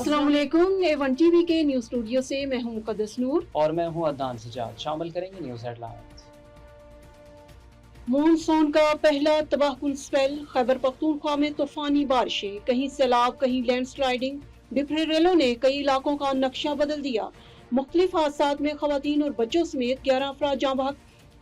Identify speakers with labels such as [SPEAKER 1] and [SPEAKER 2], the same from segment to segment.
[SPEAKER 1] अस्सलाम वालेकुम। A1 TV के न्यूज़ स्टूडियो से मैं हूं मुक़द्दस नूर
[SPEAKER 2] और मैं हूं अदनान सजाद। शामिल करेंगे न्यूज़ हेडलाइंस।
[SPEAKER 1] मॉनसून का पहला तबाहकुन स्पेल, खैबर पख्तूनख्वा में तूफानी बारिशें, कहीं सैलाब कहीं लैंडस्लाइडिंग। बिखरे रेलों ने कई इलाकों का नक्शा बदल दिया। मुख्तलिफ हादसात में खवातीन और बच्चों समेत 11 अफराद जाँ बहक।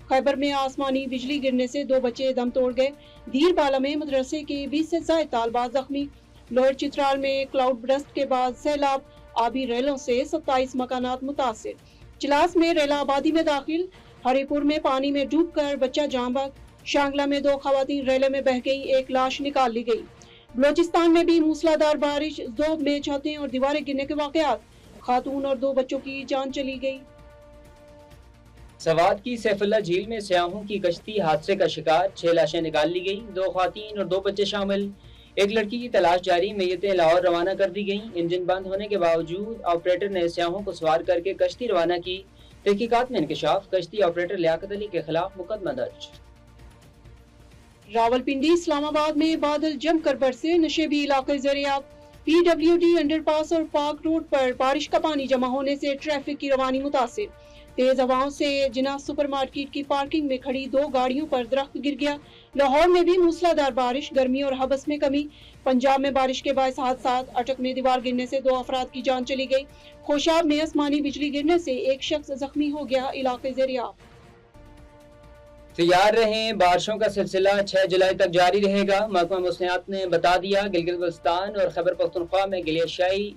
[SPEAKER 1] खैबर में आसमानी बिजली गिरने से 2 बच्चे दम तोड़ गए। दीरबाला में मदरसे के 20 से ज्यादा तालबाज जख्मी। लोअर चित्राल में क्लाउड ब्रस्ट के बाद सैलाब, आबी रेलों से 27 मकानात मुतासिर। चिलास में रेला आबादी में दाखिल। हरिपुर में पानी में डूबकर बच्चा जाँ बहक। शांगला में 2 खवातीन रेले में बह गई, एक लाश निकाल ली गई। बलोचिस्तान में भी मूसलाधार बारिश, ज़ोब में छतें और दीवारें गिरने के वाक़यात, खातून और 2 बच्चों की जान चली गई।
[SPEAKER 2] सवात की सैफुल्ला झील में सयाहों की कश्ती हादसे का शिकार, 6 लाशें निकाल ली गई, 2 ख्वातीन और 2 बच्चे शामिल। एक लड़की की तलाश जारी, मैयतें लाहौर रवाना कर दी गईं। इंजन बंद होने के बावजूद ऑपरेटर ने सयाहों को सवार करके कश्ती रवाना की। तहकीकात में इंकशाफ, कश्ती ऑपरेटर लियाकत अली के खिलाफ मुकदमा दर्ज।
[SPEAKER 1] रावलपिंडी इस्लामाबाद में बादल जमकर बरसे, नशेबी इलाके ज़रियाब। PWD अंडरपास और पार्क रोड पर बारिश का पानी जमा होने से ट्रैफिक की रवानी मुतासिर। तेज हवाओं से जिना सुपरमार्केट की पार्किंग में खड़ी 2 गाड़ियों पर दरख्त गिर गया। लाहौर में भी मूसलाधार बारिश, गर्मी और हबस में कमी। पंजाब में बारिश के बायस हादसात, अटक में दीवार गिरने से 2 अफराद की जान चली गई। खोशाब में आसमानी बिजली गिरने से एक शख्स जख्मी हो गया, इलाके ज़रियाब।
[SPEAKER 2] तैयार रहें, बारिशों का सिलसिला 6 जुलाई तक जारी रहेगा। महकमा मौसमियात ने बता दिया, गिलगित बल्तिस्तान और खैबर पख्तूनख्वा में ग्लेशियाई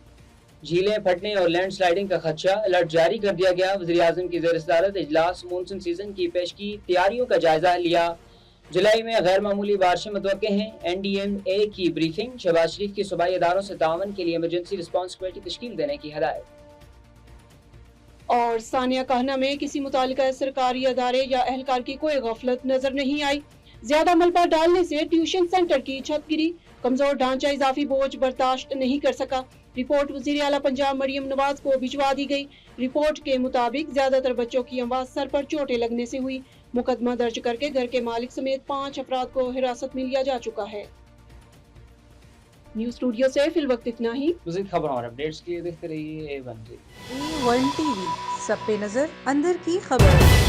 [SPEAKER 2] झीलें फटने और लैंड स्लाइडिंग का खदशा, अलर्ट जारी कर दिया गया। वज़ीर-ए-आज़म की ज़ेर सदारत इजलास मानसून सीजन की पेश की तैयारियों का जायजा लिया। जुलाई में गैर मामूली बारिशें मुतवक्के हैं। NDMA की ब्रीफिंग, शहबाज शरीफ की सूबाई इदारों से तावन के लिए इमरजेंसी रिस्पांस कमेटी तश्कील देने की हदायत।
[SPEAKER 1] और सानिया कहना में किसी मुतालिका सरकारी अदारे या एहलकार की कोई गफलत नजर नहीं आई। ज्यादा मलबा डालने से ट्यूशन सेंटर की छत गिरी, कमजोर ढांचा इजाफी बोझ बर्दाश्त नहीं कर सका। रिपोर्ट वजीर आला पंजाब मरियम नवाज को भिजवा दी गई। रिपोर्ट के मुताबिक ज्यादातर बच्चों की अमवात सर पर चोटें लगने से हुई। मुकदमा दर्ज करके घर के मालिक समेत 5 अफराद को हिरासत में लिया जा चुका है। न्यूज़ स्टूडियो से फिल वक्त इतना ही।
[SPEAKER 2] मज़ीद खबरों और अपडेट्स के लिए देखते रहिए A1 टीवी।
[SPEAKER 3] A1 टीवी, सब पे नजर, अंदर की खबर।